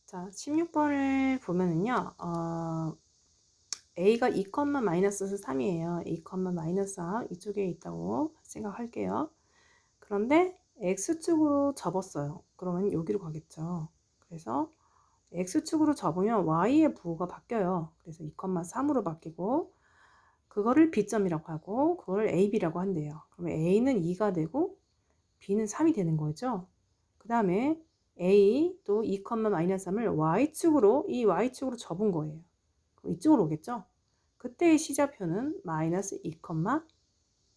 자, 16번을 보면은요, A가 2, 마이너스 3이에요. 2, 마이너스 4 이쪽에 있다고 생각할게요. 그런데 X축으로 접었어요. 그러면 여기로 가겠죠. 그래서 X축으로 접으면 Y의 부호가 바뀌어요. 그래서 2, 3으로 바뀌고, 그거를 B점이라고 하고, 그걸 AB라고 한대요. 그러면 A는 2가 되고, B는 3이 되는 거죠. 그 다음에 A 또 2, 마이너스 3을 Y축으로, 이 Y축으로 접은 거예요. 그럼 이쪽으로 오겠죠? 그때의 시자표는 마이너스 2,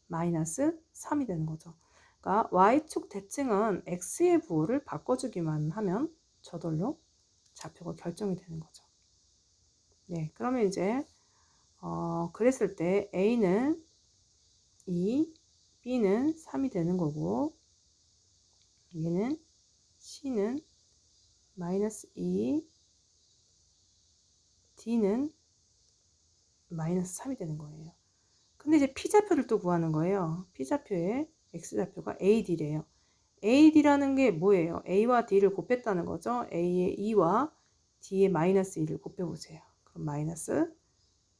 마이너스 3이 되는 거죠. 그러니까 Y축 대칭은 X의 부호를 바꿔주기만 하면 저절로 좌표가 결정이 되는 거죠. 네, 그러면 이제 그랬을 때 A는 2, B는 3이 되는 거고, 얘는 C는 마이너스 2, D는 마이너스 3이 되는 거예요. 근데 이제 P좌표를 또 구하는 거예요. P좌표의 X좌표가 AD래요. AD라는 게 뭐예요? A와 D를 곱했다는 거죠. A의 2와 D의 마이너스 2를 곱해보세요. 그럼 마이너스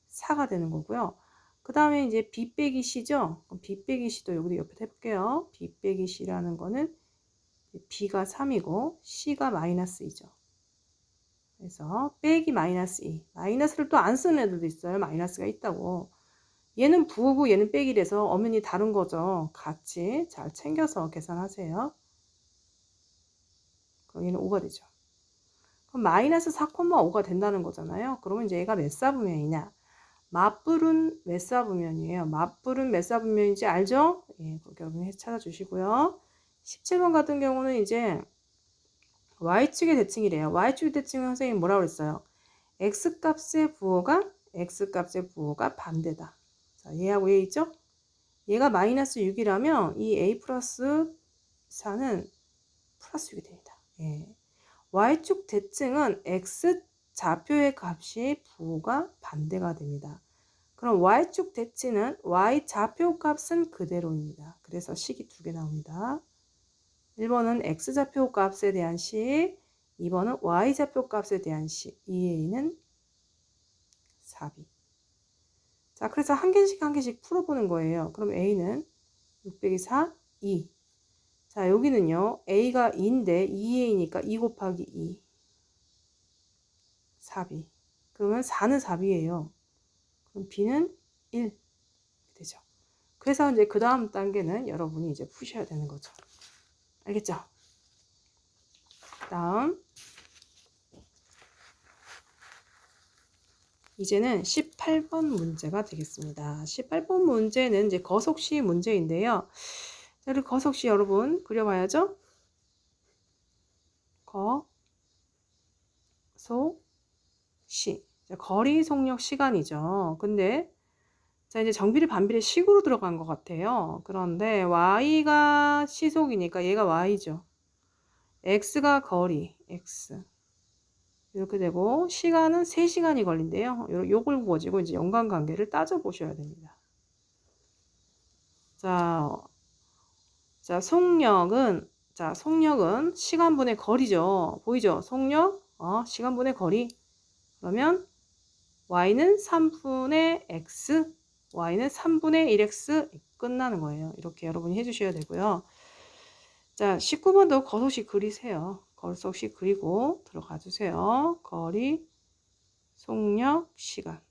4가 되는 거고요. 그 다음에 이제 B 빼기 C죠? 그럼 B 빼기 C도 여기도 옆에 해볼게요. B 빼기 C라는 거는 B가 3이고 C가 마이너스 2죠. 그래서 빼기 마이너스 2. 마이너스를 또 안 쓰는 애들도 있어요. 마이너스가 있다고. 얘는 부호고 얘는 빼기래서 엄연히 다른 거죠. 같이 잘 챙겨서 계산하세요. 그럼 얘는 5가 되죠. 그럼 마이너스 4,5가 된다는 거잖아요. 그러면 이제 얘가 몇 사분면이냐? 맞불은 몇 사분면이에요? 맞불은 몇 사분면인지 알죠? 예, 그렇게 여러분이 찾아주시고요. 17번 같은 경우는 이제 Y축의 대칭이래요. Y축의 대칭은 선생님이 뭐라고 그랬어요? X값의 부호가 반대다. 자, 얘하고 얘 있죠? 얘가 마이너스 6이라면 이 A 플러스 4는 플러스 6이 됩니다. 예. Y축 대칭은 X 좌표의 값이 부호가 반대가 됩니다. 그럼 Y축 대칭은 Y 좌표 값은 그대로입니다. 그래서 식이 두 개 나옵니다. 1번은 X좌표 값에 대한 식, 2번은 Y좌표 값에 대한 식. 2A는 4B. 자, 그래서 한 개씩 풀어보는 거예요. 그럼 A는 6 빼기 4, 2. 자, 여기는요. A가 2인데 2A니까 2 곱하기 2. 4B. 그러면 4는 4B예요. 그럼 B는 1 되죠. 그래서 이제 그 다음 단계는 여러분이 이제 푸셔야 되는 거죠. 알겠죠? 다음 이제는 18번 문제가 되겠습니다. 18번 문제는 이제 거속시 문제인데요. 자, 우리 거속시 여러분 그려봐야죠. 거속시. 거리 속력 시간이죠. 근데 자, 이제 정비례 반비례 식으로 들어간 것 같아요. 그런데 y가 시속이니까 얘가 y죠. x가 거리, x. 이렇게 되고 시간은 3시간이 걸린대요. 요걸 가지고 이제 연관관계를 따져보셔야 됩니다. 자, 속력은 시간분의 거리죠. 보이죠? 속력, 시간분의 거리. 그러면 y는 3분의 x, y는 3분의 1x 끝나는 거예요. 이렇게 여러분이 해주셔야 되고요. 자, 19번도 거속식 그리세요. 거속식 그리고 들어가 주세요. 거리, 속력, 시간.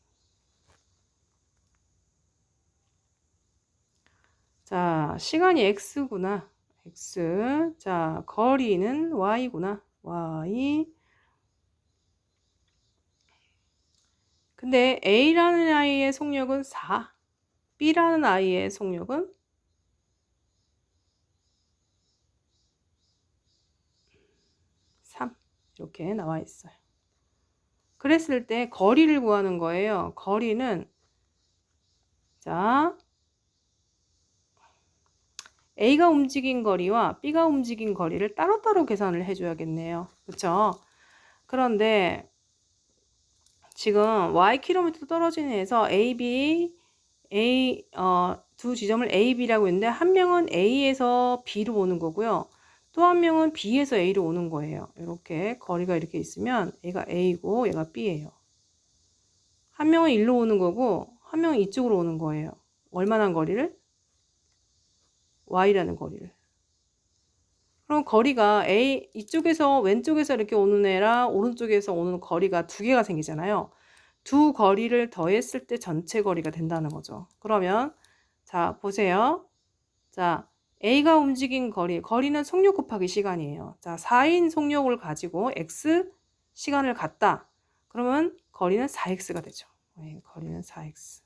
자, 시간이 x구나. x. 자, 거리는 y구나. y. 근데 A라는 아이의 속력은 4, B라는 아이의 속력은 3 이렇게 나와 있어요. 그랬을 때 거리를 구하는 거예요. 거리는 자 A가 움직인 거리와 B가 움직인 거리를 따로따로 계산을 해줘야겠네요. 그렇죠? 그런데 지금 Ykm 떨어진 애에서 두 지점을 A, B라고 했는데 한 명은 A에서 B로 오는 거고요. 또 한 명은 B에서 A로 오는 거예요. 이렇게 거리가 이렇게 있으면 얘가 A고 얘가 B예요. 한 명은 일로 오는 거고 한 명은 이쪽으로 오는 거예요. 얼마나 거리를? Y라는 거리를. 그럼 거리가 이쪽에서 왼쪽에서 이렇게 오는 애랑 오른쪽에서 오는 거리가 두 개가 생기잖아요. 두 거리를 더했을 때 전체 거리가 된다는 거죠. 그러면 자 보세요. 자 A가 움직인 거리는 속력 곱하기 시간이에요. 자 4인 속력을 가지고 X 시간을 갔다. 그러면 거리는 4X가 되죠. 거리는 4X.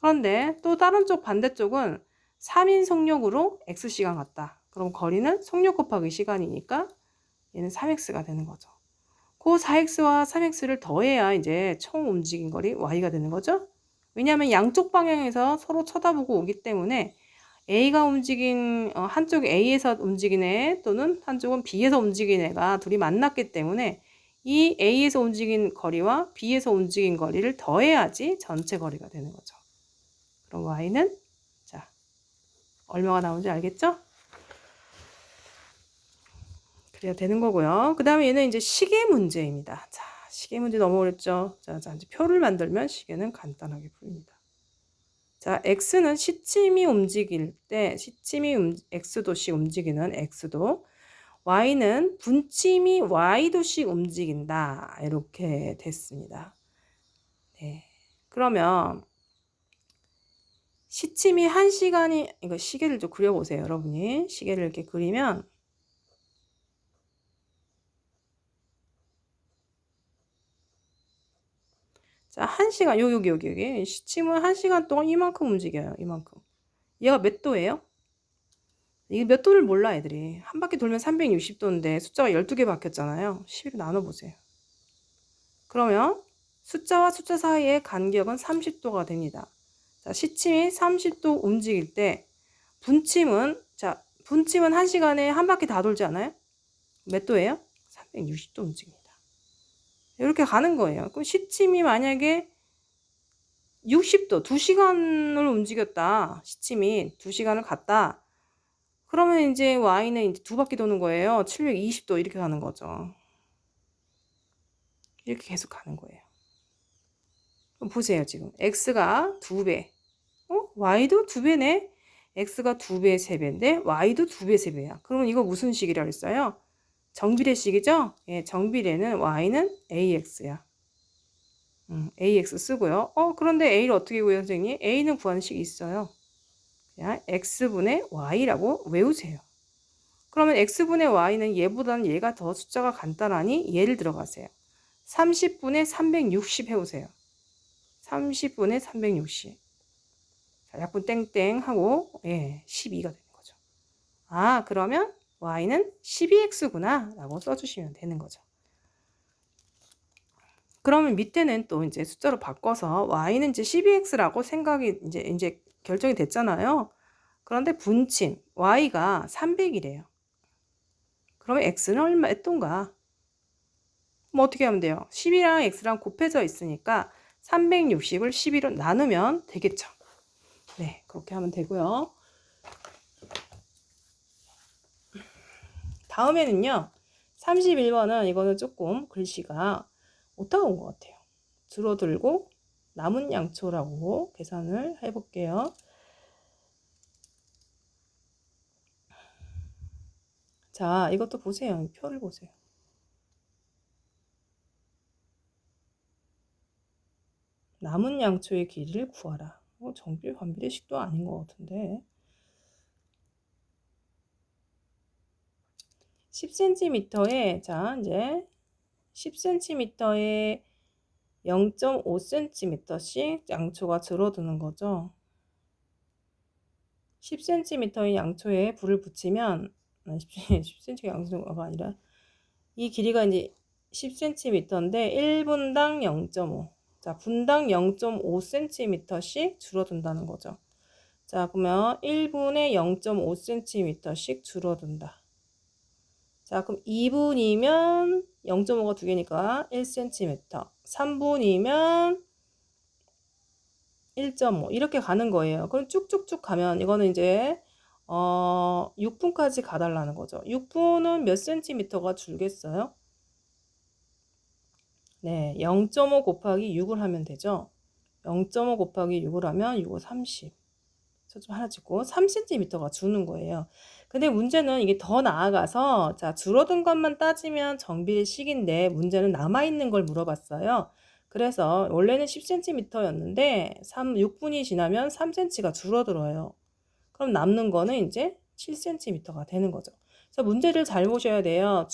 그런데 또 다른 쪽 반대쪽은 3인 속력으로 X시간 갔다. 그럼 거리는 속력 곱하기 시간이니까 얘는 3X가 되는 거죠. 그 4X와 3X를 더해야 이제 총 움직인 거리 Y가 되는 거죠. 왜냐하면 양쪽 방향에서 서로 쳐다보고 오기 때문에 A가 움직인 한쪽 A에서 움직인 애 또는 한쪽은 B에서 움직인 애가 둘이 만났기 때문에 이 A에서 움직인 거리와 B에서 움직인 거리를 더해야지 전체 거리가 되는 거죠. 그럼 Y는 자 얼마가 나오는지 알겠죠? 그래야 되는 거고요. 그 다음에 얘는 이제 시계 문제입니다. 자, 시계 문제 너무 어렵죠? 자, 이제 표를 만들면 시계는 간단하게 풀립니다. 자, X는 시침이 움직일 때, X도씩 움직이는 X도, Y는 분침이 Y도씩 움직인다. 이렇게 됐습니다. 네. 그러면, 시침이 1시간이, 이거 시계를 좀 그려보세요, 여러분이. 시계를 이렇게 그리면, 자, 1시간, 여기. 시침은 1시간 동안 이만큼 움직여요. 이만큼. 얘가 몇 도예요? 이게 몇 도를 몰라, 애들이. 한 바퀴 돌면 360도인데 숫자가 12개 바뀌었잖아요. 12로 나눠보세요. 그러면 숫자와 숫자 사이의 간격은 30도가 됩니다. 자, 시침이 30도 움직일 때 분침은 1시간에 한 바퀴 다 돌지 않아요? 몇 도예요? 360도 움직입니다. 이렇게 가는 거예요. 그럼 시침이 만약에 60도, 2시간을 움직였다. 시침이 2시간을 갔다. 그러면 이제 Y는 이제 2바퀴 도는 거예요. 720도 이렇게 가는 거죠. 이렇게 계속 가는 거예요. 그럼 보세요, 지금. X가 2배. Y도 2배네? X가 2배, 3배인데 Y도 2배, 3배야. 그러면 이거 무슨 식이라고 했어요? 정비례식이죠? 예, 정비례는 Y는 AX야. AX 쓰고요. 그런데 A를 어떻게 구해요, 선생님? A는 구하는 식이 있어요. 그냥 X분의 Y라고 외우세요. 그러면 X분의 Y는 얘보다는 얘가 더 숫자가 간단하니 얘를 들어가세요. 30분의 360 해오세요. 30분의 360. 자, 약분 땡땡 하고 12가 되는 거죠. 아, 그러면 Y는 12X구나 라고 써주시면 되는 거죠. 그러면 밑에는 또 이제 숫자로 바꿔서 Y는 이제 12X라고 생각이 이제 결정이 됐잖아요. 그런데 분침 Y가 300이래요. 그러면 X는 몇 도인가? 뭐 어떻게 하면 돼요? 10이랑 X랑 곱해져 있으니까 360을 12로 나누면 되겠죠. 네, 그렇게 하면 되고요. 다음에는요. 31번은 이거는 조금 글씨가 오타가 온 것 같아요. 줄어들고 남은 양초라고 계산을 해볼게요. 자, 이것도 보세요. 표를 보세요. 남은 양초의 길이를 구하라. 정비 반비례식도 아닌 것 같은데. 10cm에 자 이제 10cm에 0.5cm씩 양초가 줄어드는 거죠. 10cm의 양초에 불을 붙이면 10cm 양초가 아니라 이 길이가 이제 10cm인데 1분당 0.5. 자, 분당 0.5cm씩 줄어든다는 거죠. 자, 그러면 1분에 0.5cm씩 줄어든다. 자, 그럼 2분이면 0.5가 두 개니까 1cm. 3분이면 1.5 이렇게 가는 거예요. 그럼 쭉쭉쭉 가면 이거는 이제 6분까지 가달라는 거죠. 6분은 몇 센티미터가 줄겠어요? 네, 0.5 곱하기 6을 하면 되죠. 0.5 곱하기 6을 하면 6, 5, 30. 좀 하나 찍고 3cm가 주는 거예요. 근데 문제는 이게 더 나아가서 자 줄어든 것만 따지면 정비례 식인데 문제는 남아있는 걸 물어봤어요. 그래서 원래는 10cm였는데 6분이 지나면 3cm가 줄어들어요. 그럼 남는 거는 이제 7cm가 되는 거죠. 그래서 문제를 잘 보셔야 돼요.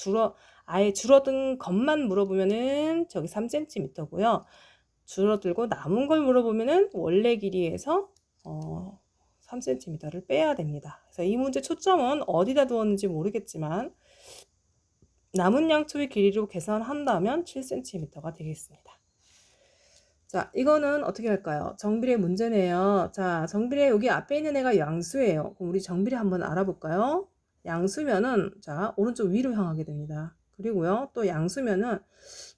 아예 줄어든 것만 물어보면은 저기 3cm고요. 줄어들고 남은 걸 물어보면은 원래 길이에서 3cm를 빼야 됩니다. 그래서 이 문제 초점은 어디다 두었는지 모르겠지만 남은 양초의 길이로 계산한다면 7cm가 되겠습니다. 자, 이거는 어떻게 할까요? 정비례 문제네요. 자, 정비례 여기 앞에 있는 애가 양수예요. 그럼 우리 정비례 한번 알아볼까요? 양수면은 자, 오른쪽 위로 향하게 됩니다. 그리고요, 또 양수면은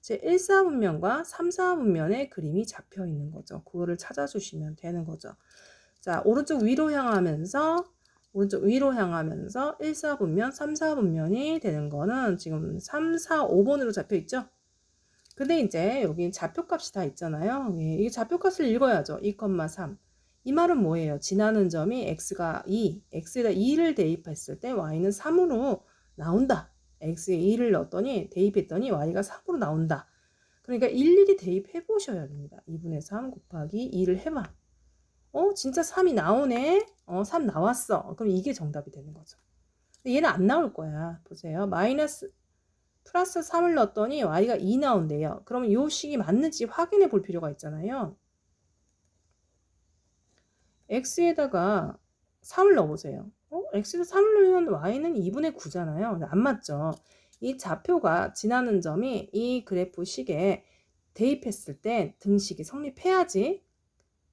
제 1사분면과 3사분면의 그림이 잡혀 있는 거죠. 그거를 찾아주시면 되는 거죠. 자, 오른쪽 위로 향하면서 1사분면, 3사분면이 되는 거는 지금 3, 4, 5번으로 잡혀 있죠? 근데 이제 여기 좌표값이 다 있잖아요. 예, 이 좌표값을 읽어야죠. 2,3. 이 말은 뭐예요? 지나는 점이 x가 2, x에다 2를 대입했을 때 y는 3으로 나온다. x에 2를 넣었더니 대입했더니 y가 3으로 나온다. 그러니까 일일이 대입해 보셔야 됩니다. 2분의 3 곱하기 2를 해봐. 진짜 3이 나오네. 3 나왔어. 그럼 이게 정답이 되는 거죠. 얘는 안 나올 거야. 보세요. 플러스 3을 넣었더니 y가 2 나온대요. 그러면 이 식이 맞는지 확인해 볼 필요가 있잖아요. x에다가 3을 넣어보세요. x에다 3을 넣으면 y는 2분의 9잖아요. 안 맞죠. 이 좌표가 지나는 점이 이 그래프 식에 대입했을 때 등식이 성립해야지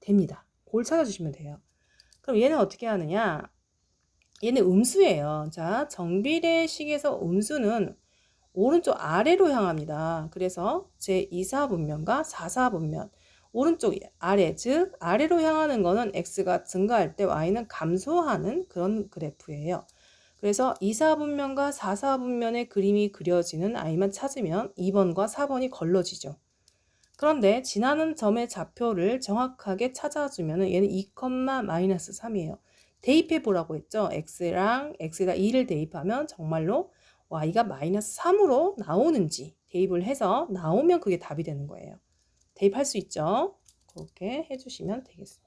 됩니다. 그걸 찾아주시면 돼요. 그럼 얘는 어떻게 하느냐? 얘는 음수예요. 자, 정비례식에서 음수는 오른쪽 아래로 향합니다. 그래서 제2사분면과 4사분면 오른쪽 아래, 즉 아래로 향하는 거는 x가 증가할 때 y는 감소하는 그런 그래프예요. 그래서 2사분면과 4사분면의 그림이 그려지는 아이만 찾으면 2번과 4번이 걸러지죠. 그런데 지나는 점의 좌표를 정확하게 찾아주면 얘는 2,-3이에요. 대입해 보라고 했죠. x랑 x에다 2를 대입하면 정말로 y가 -3으로 나오는지 대입을 해서 나오면 그게 답이 되는 거예요. 대입할 수 있죠. 그렇게 해주시면 되겠습니다.